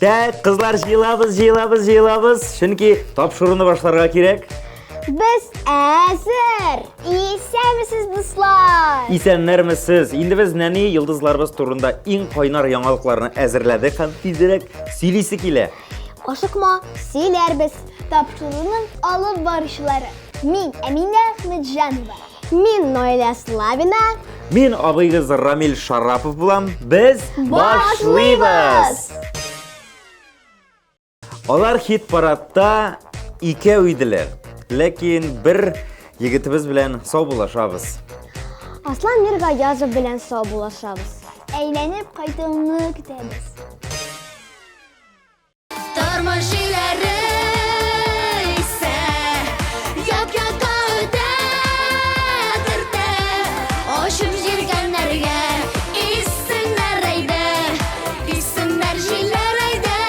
Так, кызлар, җыелабыз. Чөнки тапшыруны башларга кирәк. Без әзер. Исәнмесез, дуслар? Исәннәрмесез? Инде без нәни йолдызларыбыз турында иң кайнар яңалыкларны әзерләдек һәм тизрәк сөйлисе килә. Ашыкма, сөйләрбез. Тапшыруның алып баручылары. Мин Әминә Фатхиева. Мин Наилә Славина. Мин абыйгыз Рамил Шарапов булам. Без башлыйбыз. Алар хит парадта икәү иделәр. Ләкин бер егетебез белән саубулашабыз. Аслан Мирга язып белән саубулашабыз. Әйләнеп кайтуыңны көтәбез. Тормыш җилләре исә як-якка үтә. Ашып җиргәннәргә исемнәр әйдә. Исемнәр җилләр әйдә.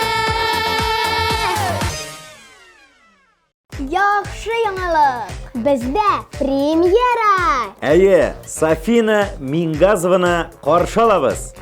Яхшы яңалык. Бездә премьера. Әйе, Сафина Мингазованы каршы алабыз.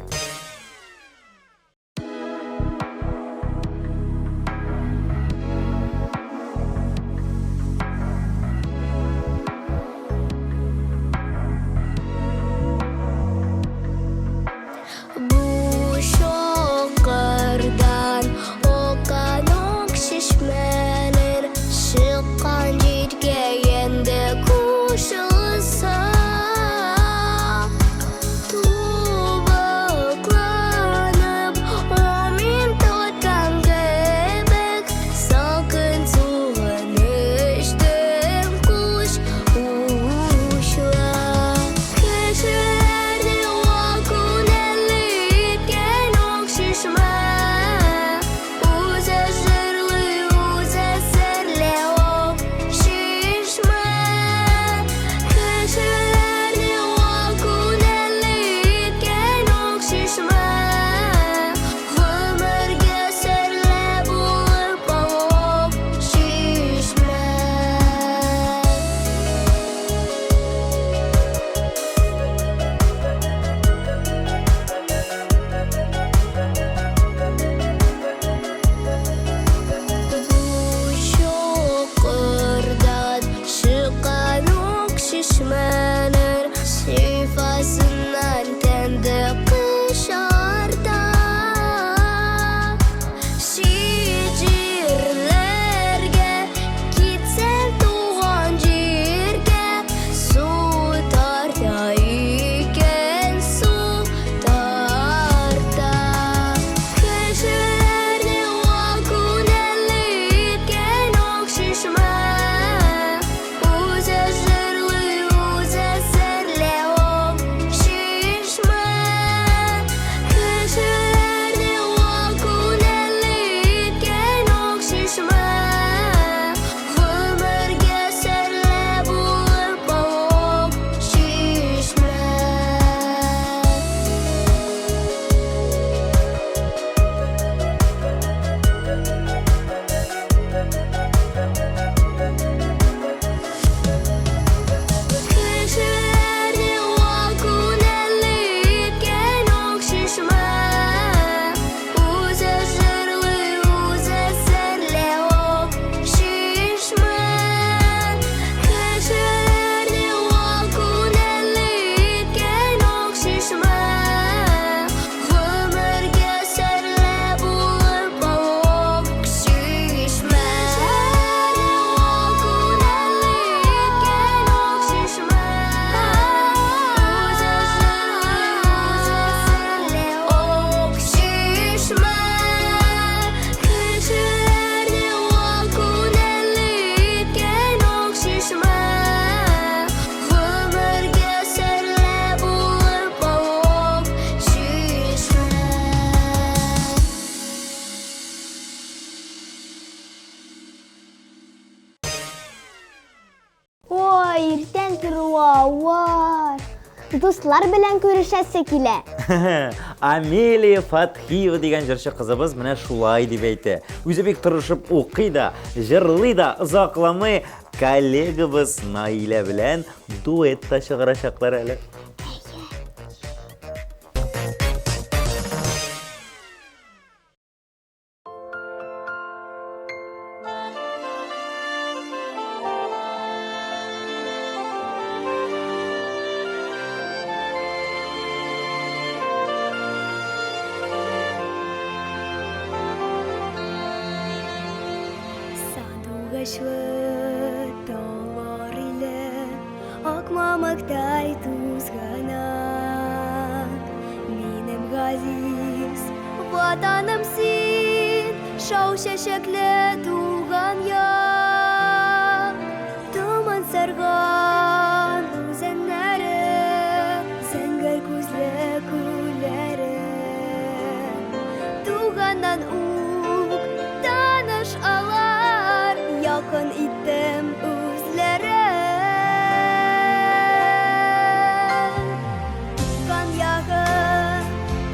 Дуслар белән күрешәсе килә. Амелия Фатхиева дигән җырчы кызыбыз менә шулай дип әйтә. Үзе бик тырышып укый да, җырлый да, озакламый коллегабыз Наилә белән дуэт та чыгарачаклар әле. Кояшлы таулар иле ак мамыктай тузганак. Минем газиз ватаным син, шау чәчәкле туган як. Томан сарган үзәннәре, зәңгәр күзле күлләре. Туганнан ук таныш алар, якын иттем үзләрен. Туган ягым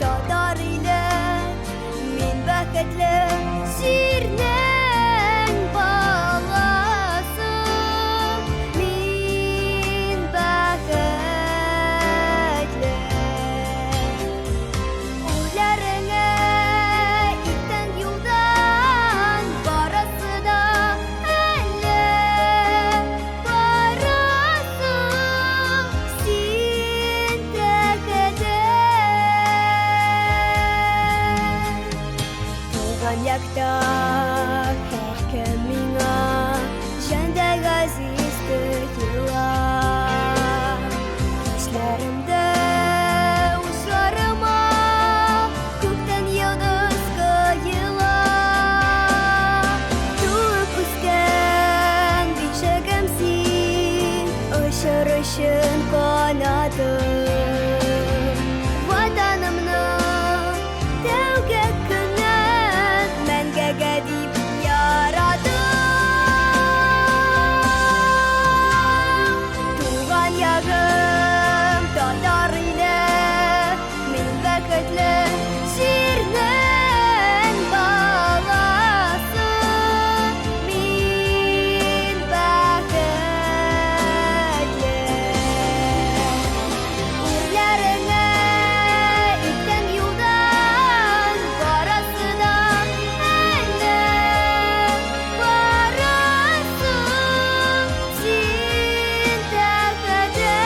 татар иле, мин бәхетле җирнең баласы. Мин бәхетле. Уйларыңа иттең юлдан, барасы да әллә барасы. Син тәкәдә. Туган якта һәркем миңа җәндә газиз тоела. Кичләремдә учларыма күктән йолдыз коела. Туып үскән бишегем син, очыр өчен канатым. Ватанымның тәүге көнен мәңгегә дип ярадым. Туган ягым татар иле, мин бәхетле җирнең баласы. Мин бәхетле. Уйларыңа иттең юлдан, барасы да әллә барасы. Син тәкәдә.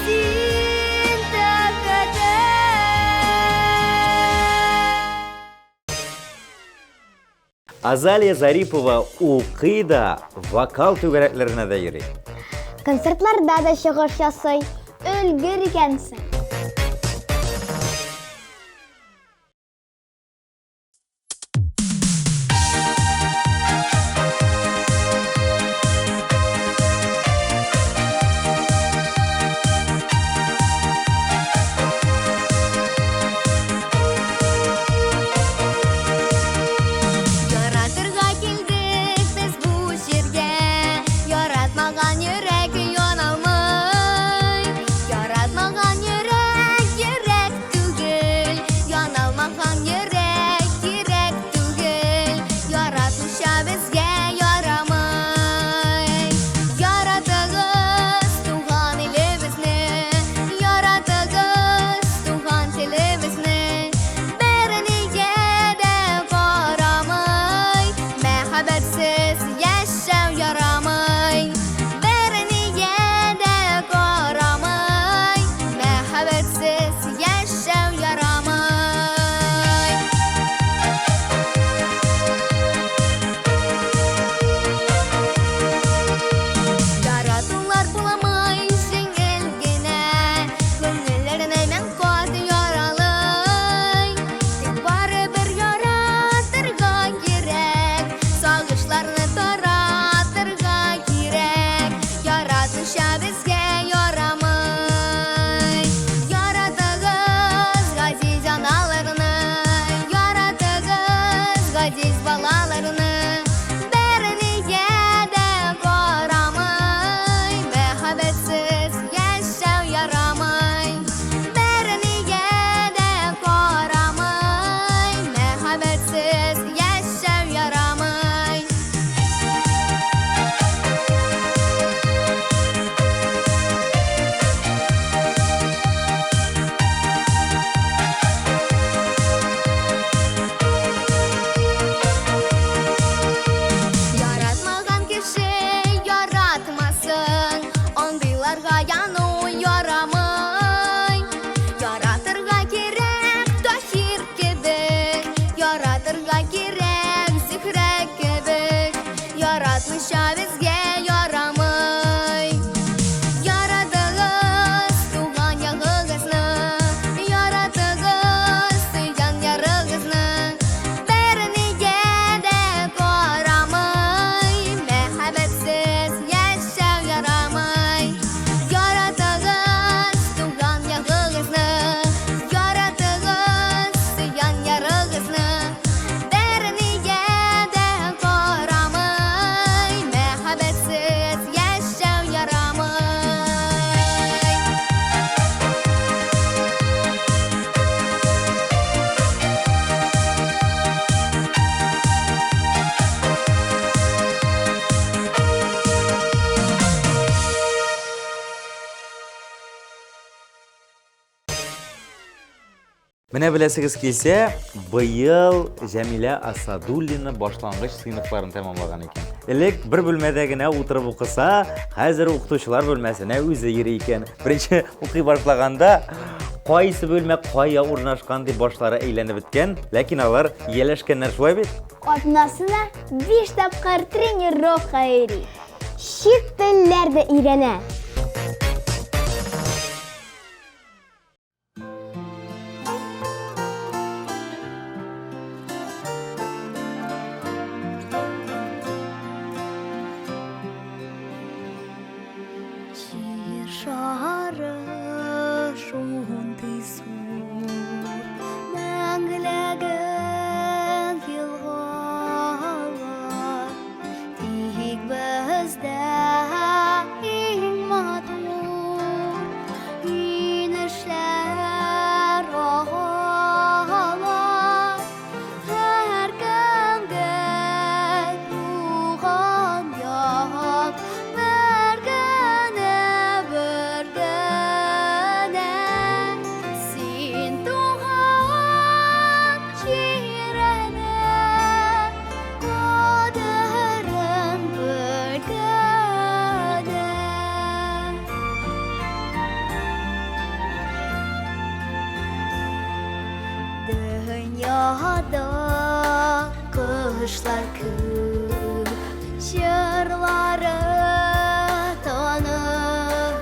Син тәкәдә. Азалия Зарипова укый да, вокал түгәрәкләренә дә йөри. Концертларда да чыгыш ясый. Өлгер икәнсең. Яратырга килдек без бу җиргә, яратмаган йөрәк яналмый. Яратмаган йөрәк Менә беләсегез килсә, быел Җәмилә Асадуллина башлангыч сыйныфларын тәмамлаган икән. Элек бер бүлмәдә генә утырып укыса, хәзер укытучылар бүлмәсенә үзе йөри икән. Беренче укый башлаганда кайсы бүлмә кая урнашкан дип башлары әйләнеп беткән, ләкин алар ияләшкәннәр шулай бит. Атнасына 5 тапкыр тренировка йөри. Чит телләр дә өйрәнә. Kuşlar kır, şırları tanışlar.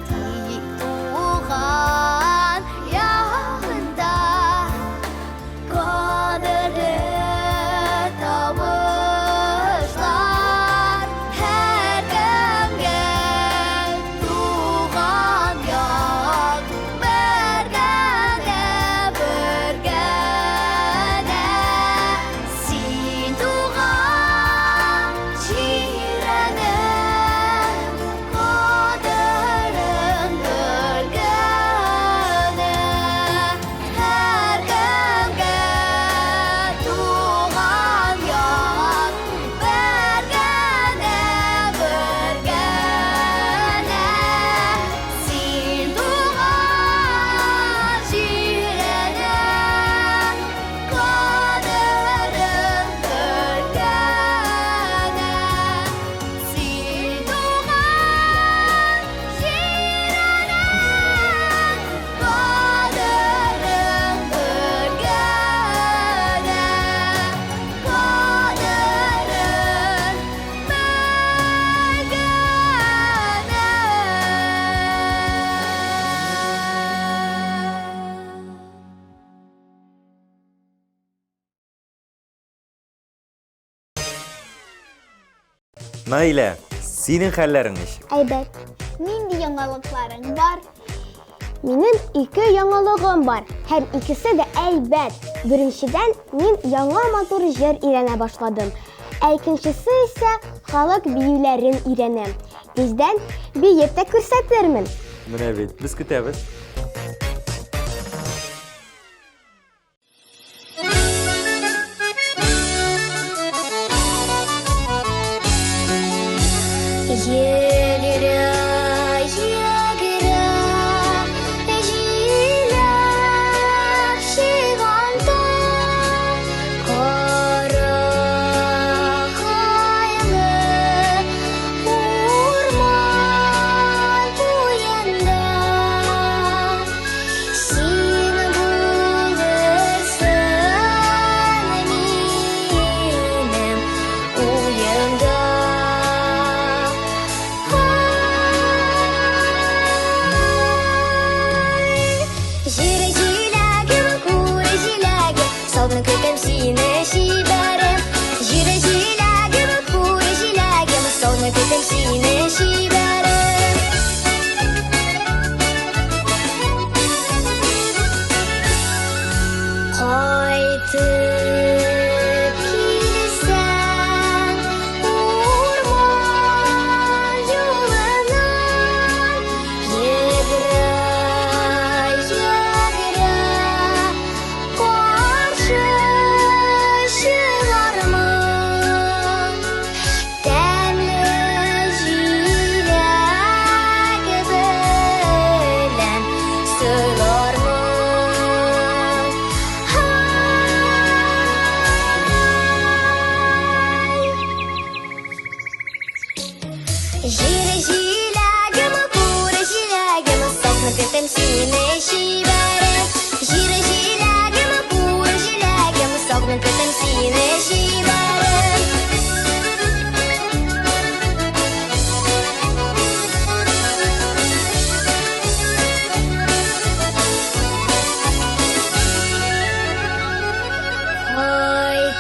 Dik tuğan yanında kaderi tavışlar. Her gemge tuğan yak, bergene bergene. Наилә, синең хәлләрең ничек? Әйбәт. Нинди яңалыкларың бар? Минем 2 яңалыгым бар. Һәм икесе дә әйбәт. Беренчедән, мин яңа матур җыр өйрәнә башладым. Икенчесе исә халык биюләрен өйрәнәм. Тиздән биеп тә күрсәтермен. Менә бит, без көтәбез. сагынып көтем сине шибәрем. Җире җиләгем, бур җиләгем, сагынып көтем сине шибәрем.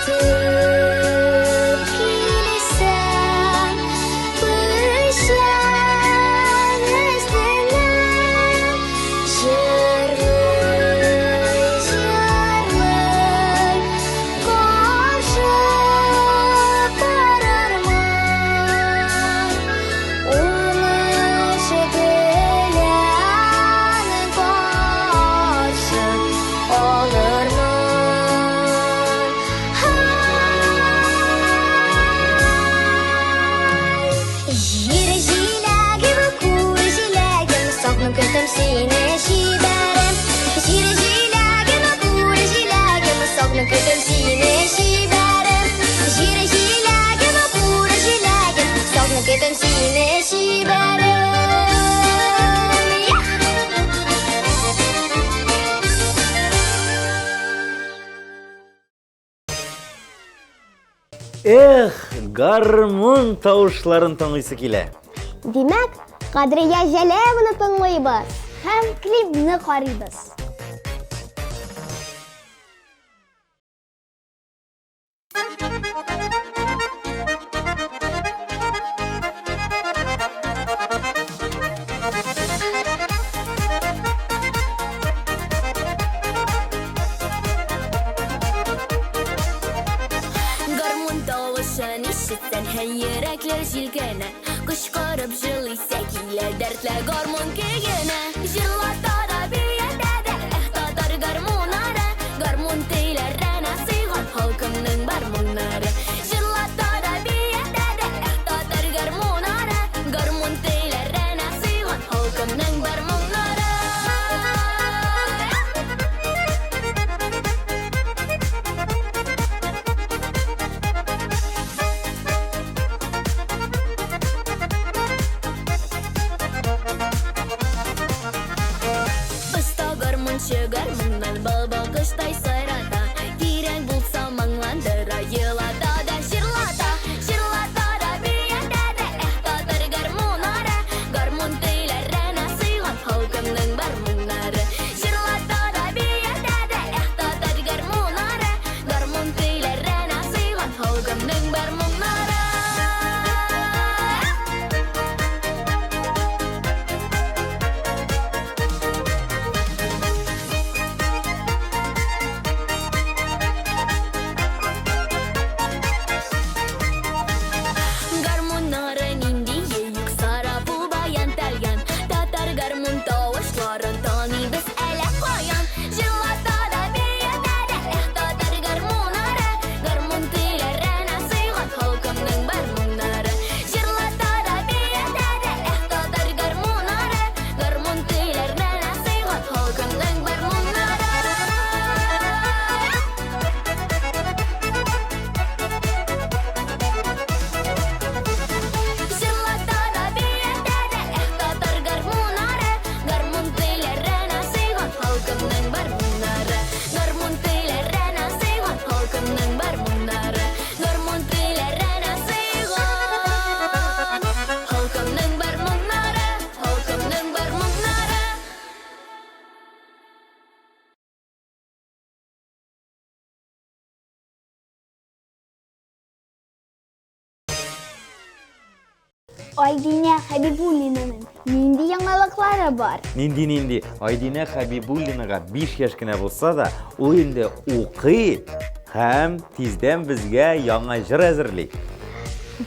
Кайтып килсәң, пышан өстенә, җырлый, җырлый, каршы барырмын. Унышы белән каршы алырмын. Җире җиләгем, күр җиләгем, сагынып көтем сине шибәрем. Җире җиләгем, күр җиләгем, сагынып көтем сине шибәрем. Җире җиләгем, күр җиләгем, сагынып көтем сине шибәрем. Эх, гармун тавышларын тыңлыйсы килә. Димәк, Кадрия Җәләеваны тыңлыйбыз һәм клипны карыйбыз. Гармун тавышын ишетсәң, һәр йөрәкләр җилкенә. Кычкырып җырлыйса килә дәртле гармун көенә. Җырлата да биятә дә, татар гармуннары. Гармун телләренә сыйган халкымның гармуннары. Җырлата да биятә дә, татар гармуннары. Гармун телләренә сыйган халкымның гармуннары. Usta garmunчы гармуннан бал-бал кыштай сайрата. Кирәк булса маңландыра, елата да җырлата. Җырлата да биятә дә, татар гармуннары. Гармун телләренә сыйган халкымның гармуннары. Җырлата да биятә дә, татар гармуннары. Гармун телләренә сыйган халкымның гармуннары. Гармуннары нинди йөк сара бу баян тәлгән. Татар гармун тавышларын таныбыз әле каян. Җырлата да биятә дә, татар гармуннары. Гармун телләренә сыйган халкымның гармуннары. Җырлата да биятә дә, татар гармуннары. Гармун телләренә сыйган халкымның гармуннары. Җырлата да биятә дә, татар гармуннары. Гармун телләренә сыйган халкымның гармуннары. Гармун телләренә сыйган халкымның гармуннары. Гармун телләренә сыйган халкымның гармуннары. Халкымның гармуннары. Айдинә Хәбибуллинаның нинди яңалыклары бар? Нинди. Айдинә Хәбибуллинага 5 яшь кенә булса да, ул инде укый һәм тиздән безгә яңа җыр әзерли.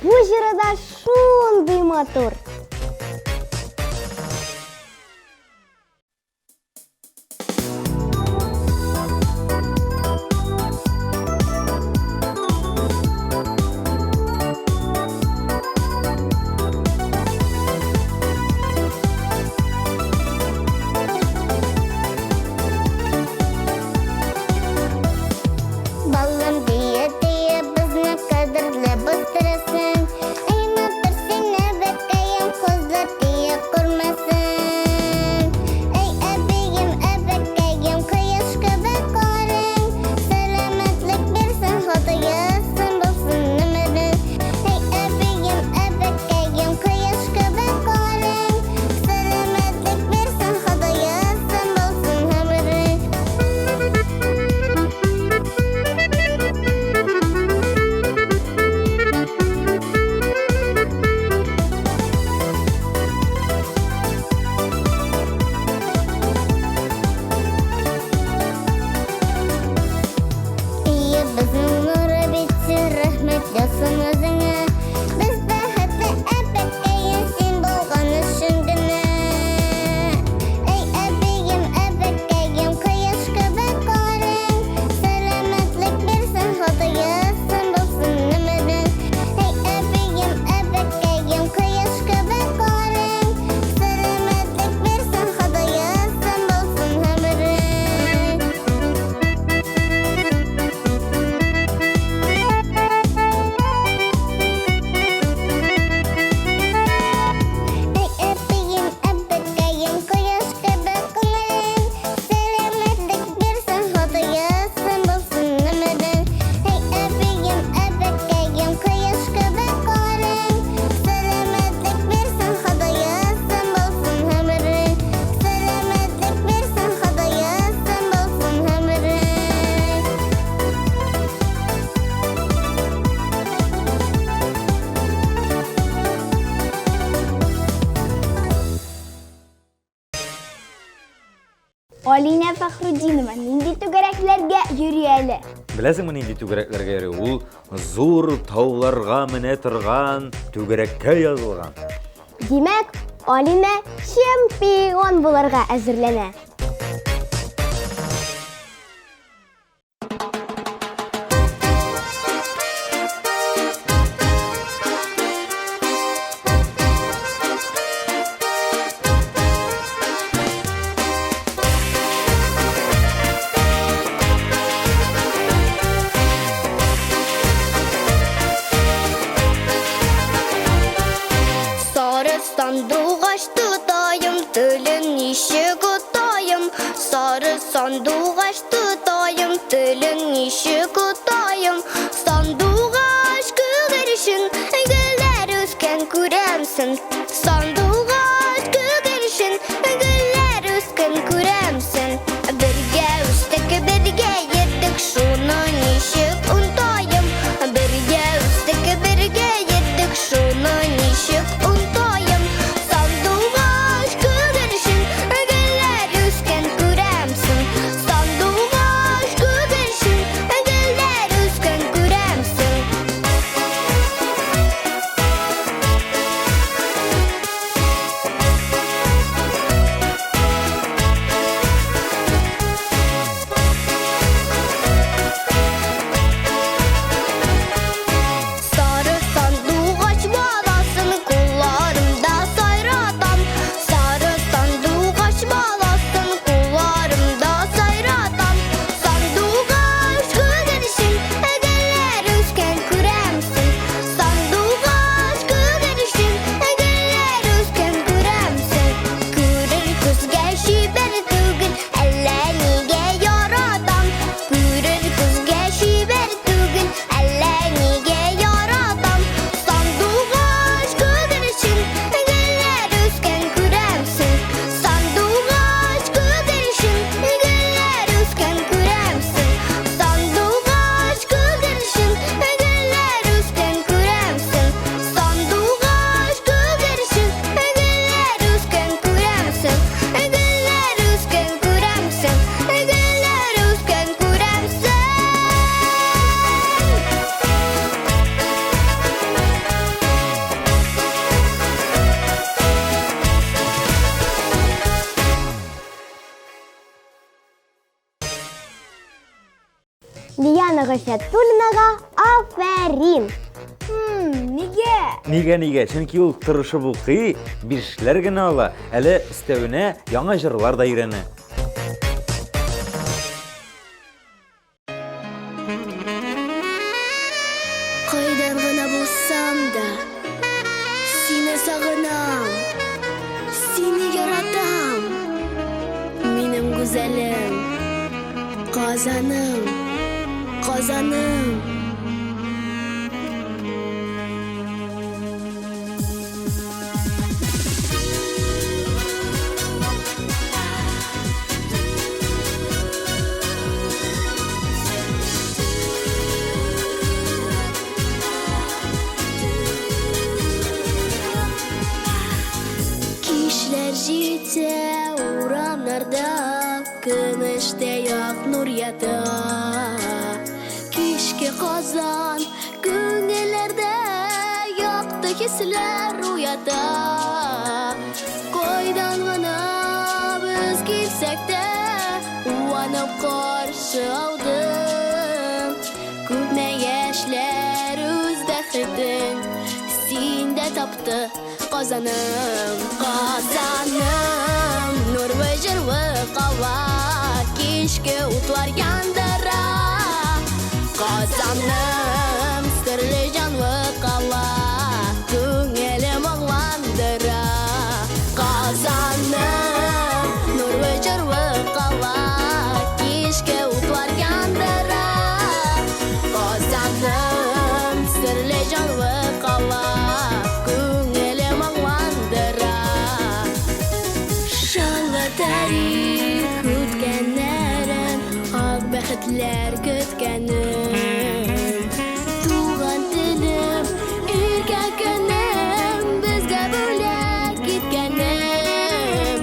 Бу җыры да шундый матур. Балым дия безне кадерле бастырасың. Әйнә берсенә бәкәем Әлинә Фахрутдинова нинди түгәрәкләргә йөри әле? Беләсеңме нинди түгәрәкләргә йөри? Ул зур тауларга менә торган түгәрәккә язылган. Димәк, Әлинә чемпион булырга әзерләнә. Сандугач тутайым, телен ничек утайым. Сары сандугач тутайым, телен ничек утайым. Сандугач күгәрчен, гөлләр үскән күрәмсең. Сандугач күгәрчен, гөлләр үскән күрәмсең. Бергә үстек, бергә йеттек, шуны ничек унтайым. Бергә үстек, бергә йеттек, шуны ничек унтайым. Сандугач күгәрчен, гөлләр үскән күрәмсең. Сандугач күгәрчен, гөлләр үскән күрәмсең. Сары сандугач баласын кулларымда сайратам. Сары сандугач баласын кулларымда сайратам. Сандугач күгәрчен, гөлләр үскән күрәмсең. Сандугач күгәрчен, гөлләр үскән күрәмсең. Күрер күзгә чибәр түгел, әллә нигә яратам. Күрер күзгә чибәр түгел, әллә нигә яратам. Сандугач күгәрчен, гөлләр үскән күрәмсең. Сандугач күгәрчен, гөлләр үскән күрәмсең. Сандугач күгәрчен, гөлләр үскән күрәмсең. Сандугач күгәрчен, гөлләр үскән күрәмсең. Гөлләр үскән күрәмсең. Гөлләр үскән күрәмсең. Лиана Гафиятуллинага афәрин. Нигә? Нигә? Чөнки ул тырышып укый, бишләр генә ала. Әле өстәвенә яңа җырлар да өйрәнә. Кайдан гына булсам да, сине сагынам, сине яратам. Минем гүзәлем, Казаным, Казаным. Кишләр җитә урамнарда, көмештә як нур ята. Кичке Казан күңелләрдә якты хисләр уята. Кайдан гына без килсәк тә, уанып каршы алдым. Күпме яшьләр үз бәхетен синдә тапты. Казаным, Казаным, нурлы җырлы кала, кичке утлар яндыра. Казаным, серле җанлы кала, күңелем аңландыра. Казаным, нурлы җырлы кала, кичке утлар яндыра. Казаным, серле җанлы кала, күңелем аңландыра. Шаңлы тарих үткәннәрен, ак бәхетләр көткәнен. Туган телем, иркә көнем, безгә бүләк киткәнем.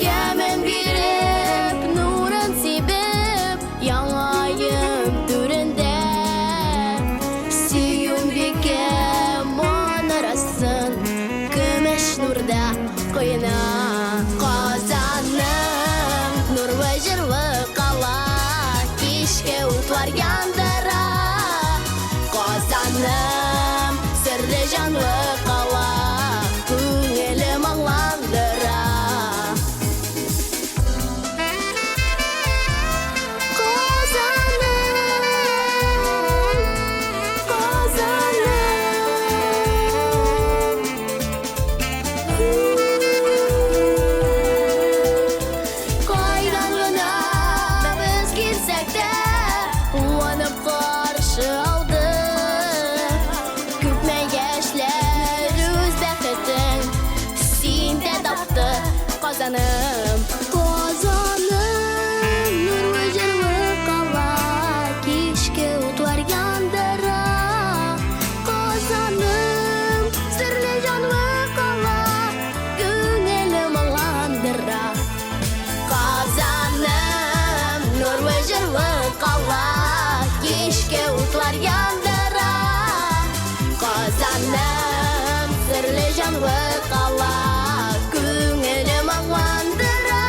Ямын биреп, утлар яндыра. Казаным серле жанлы кала, күңелем аңландыра. Кайдан гына без килсәк тә, куанып каршы алды. Күпме яшьләр үз бәхетен син дә тапты. Казаным, Казаным, нурлы җырлы кала, кичке утлар яндыра. Казаным, серле җанлы кала, күңелем аңландыра. Казаным, нурлы җырлы кала, кичке утлар яндыра. Казаным, серле җанлы кала, күңелем аңландыра.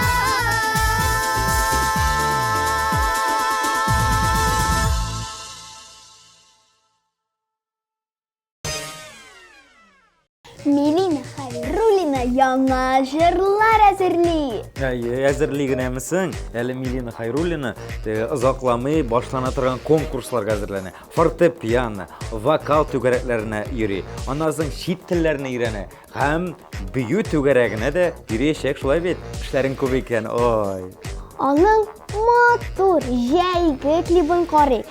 Милина Хәйруллина яңа җырлар әзерли. Әзерли генәмесең? Әле Милина Хәйруллина озакламый башлана торган конкурсларга әзерләнә. Фортепиано, вокал түгәрәкләренә йөри. Аннан соң чит телләрне өйрәнә. Һәм бию түгәрәгенә дә йөриячәк, шулай бит. Эшләрен күп икән. Ой. Аның матур җәйге клибын карыйк.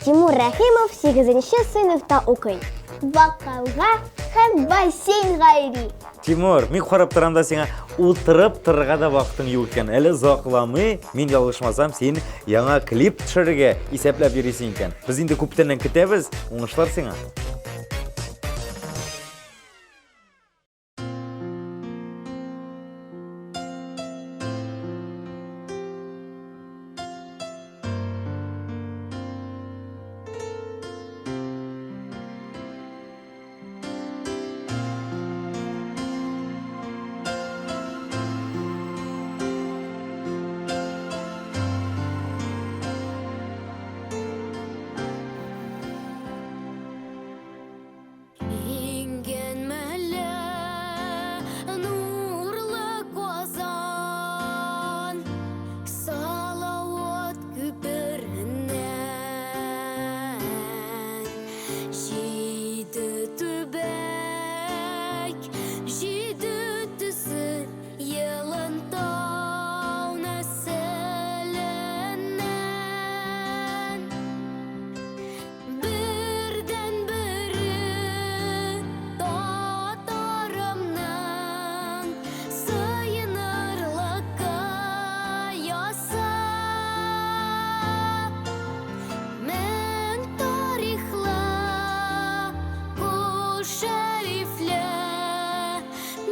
Тимур Рахимов 8-нче сыйныфта укый. Вокалга һәм бассейнга йөри. Тимур, мин карап торам да сиңа утырып торырга да вакытың юк икән. Әле закламый, мин ялгышмасам, син яңа клип төшерергә исәпләп йөрисең икән. Без инде күптәннән көтәбез. Уңышлар сиңа. Инген мәле нурлы Казан салават күпереннән җиде төбәк җиде төсер елын тау нәселеннән бердән бере татарымның сыйынырлыкка яса мен тарихлы кул шәрифле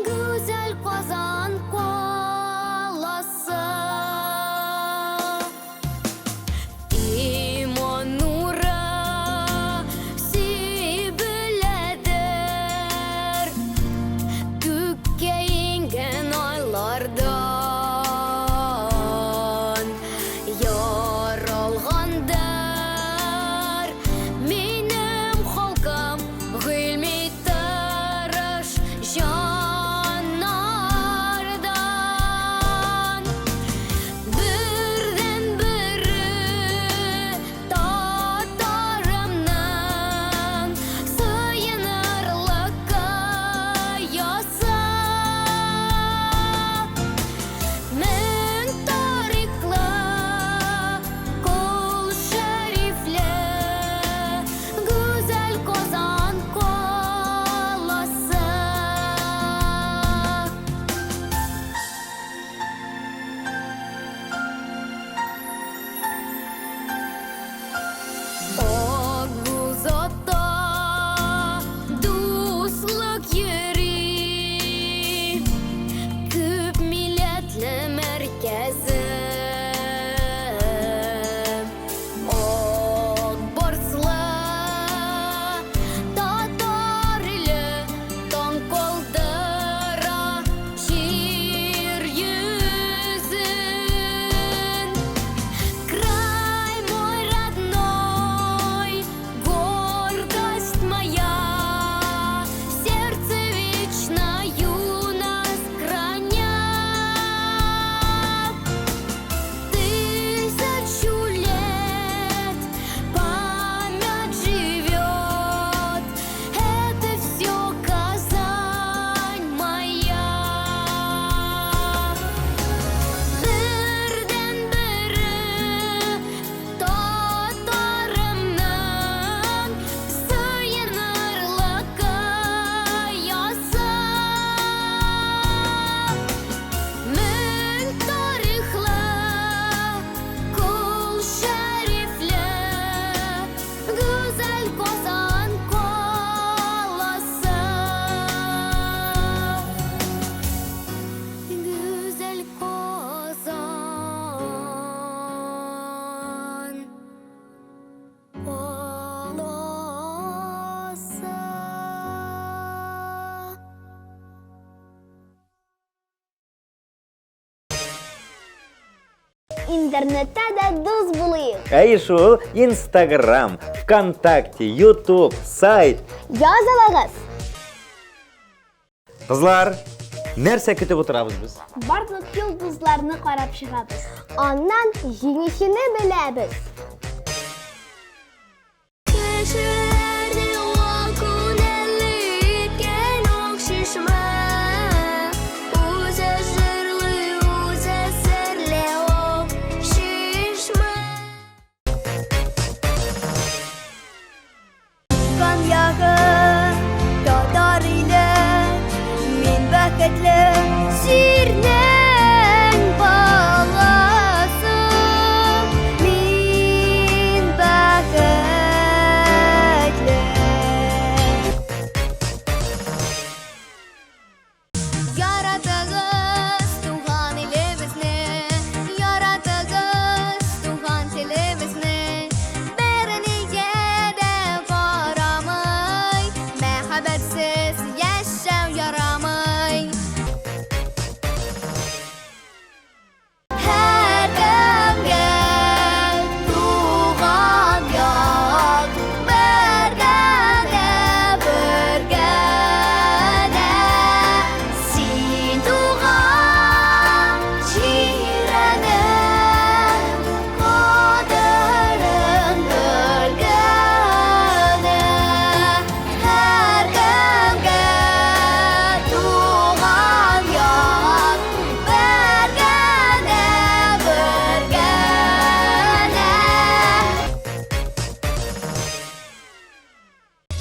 гүзәл Казан каласы иман нуры сибеләдер күккә иңгән айлардан яралгандар минем халкым гыйльми тырыш җаннардан бердән бере татарымның сыйынырлыкка яса мен тарихлы кул шәрифле гүзәл Казан каласы Акбуз атта дуслык йөри күп милләтле мәркәзе Ак барслы татар иле таң калдыра җир йөзен Край мой родной, гордость моя, сердце вечно юность хранят. Тысячу лет память живет, это все Казань моя. Бердән бере татарымның сыйынырлыкка яса мен тарихлы кул шәрифле гүзәл Казан каласы гүзәл Казан каласы Интернетта да дус булыйк. Әй шул, Инстаграм, ВКонтакте, Ютуб, сайт. Язылыгыз. Кызлар, нәрсә көтеп утырабыз без? Барлык йолдызларны карап чыгабыз. Аннан җиңүчене беләбез. Кешеләрне вакуунәле иткән ак чишмә үзе җырлы, үзе серле ак чишмә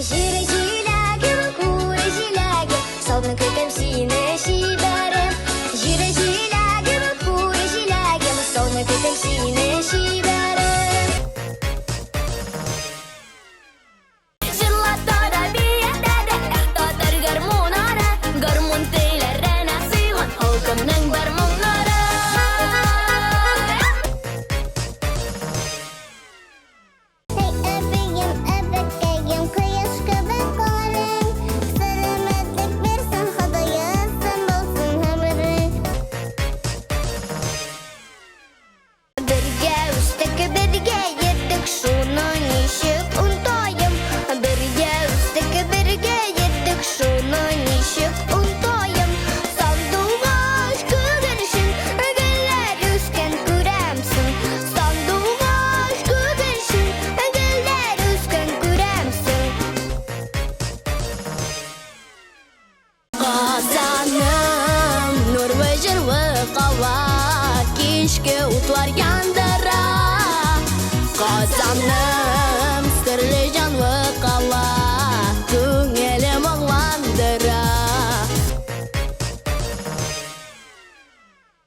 Җире җиләгем, күре җиләгем, сабны көтәм сине шибәрем. Җире җиләгем, күре җиләгем, сабны көтәм сине шибәрем. Җырлата да биятә дә, татар гармуннары, гармун телләренә сыйган халкымның бар моңнары. Әбием, әбикәем, кояш кебек калын, сәламәтлек бирсен Ходаем, булсын гомерең. Бергә үстек, бергә йеттек, шуны ничек унтаем. Бергә үстек, бергә йеттек, шуны ничек унтаем. Сандугач күгәрчен, гөлләр үскән күрәмсең. Сандугач күгәрчен, гөлләр үскән күрәмсең. Казаным, нурлы җырлы һава, кичке утлар яндыра. Казаным, серле җанлы кала, күңелем аңландыра.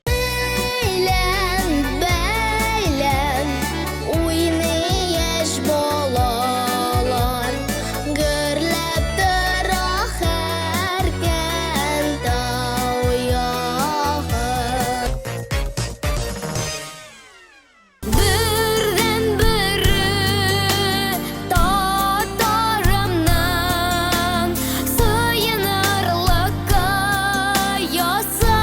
Бәйлән, бәйлән, уйный яшь балалар, гөрләп тора һәркем тау ягы. Бердән-бере татарымның сыйынырлыкка яса.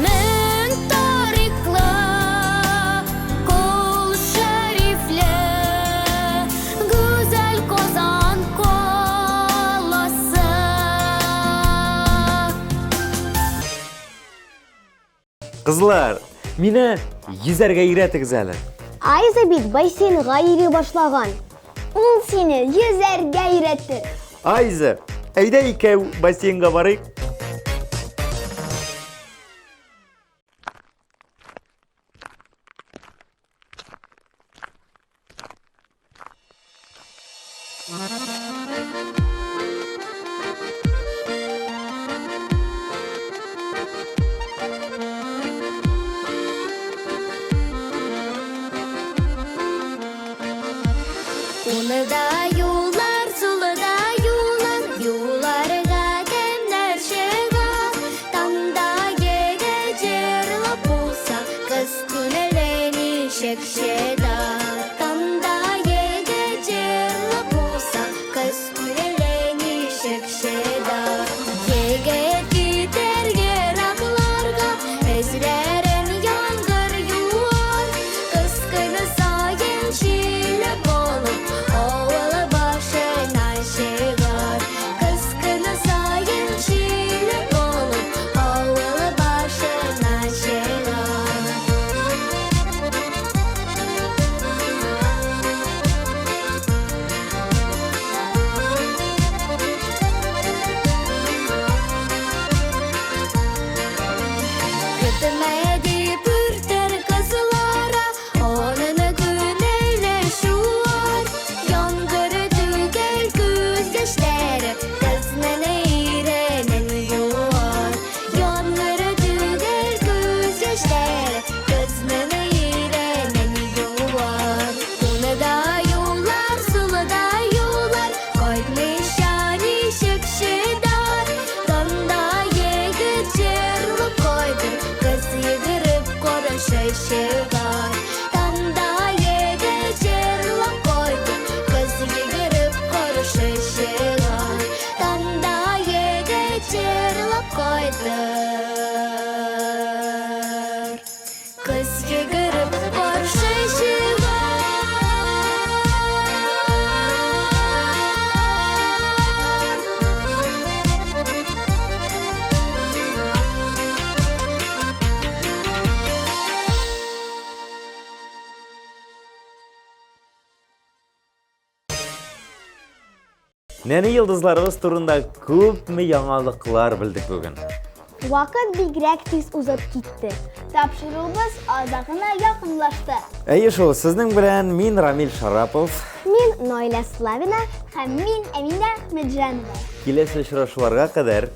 Мең тариклы, кул шәрифле, гүзәл Казан каласы. Кызлар, мине йөзәргә өйрәтегез әле. Айза бит бассейнга йөри башлаган. Ул сине йөзәргә өйрәтер. Айза, әйдә икәү бассейнга барыйк. Уныда юллар, сулыда юллар, юлларга кемнәр чыга. Таңда еге җырлап булса, кыз күңеле ничек чыда. Таңда еге җырлап булса, кыз күңеле ничек чыда. Еге китәр еракларга, эзләрен яңгыр юар. Кыз көне саен җиле булып, авылы башына чыгар. Кыз көне саен җиле булып, авылы башына чыгар. Көтмәде бүртер кызлара, онын күнәйле шуар. Яңгыр түгел күз яшьләре, кызның иренен юар. Яңгыр түгел күз яшьләре, кызның иренен юар. Уныда юллар, сулыда юллар, кайтмыйча ничек чыдар. Таңда егет җырлап кайтыр, кыз йөгереп каршы чыгар. Таңда егет җырлап кайтыр, кыз йөгереп каршы чыгар. Таңда егет җырлап кайтыр, кыз йөгереп каршы чыгар. Нәни йылдызларыбыз турында күпме яңалыклар белдек бүген. Вакыт бигрәк тиз узып китте. Тапшыруыбыз алда гына якынлашты. Әйе шул, сезнең белән мин Рамил Шарапов. Мин Наилә Славина. Һәм мин Әминә Ахмеджанова. Киләсе очрашуларга кадәр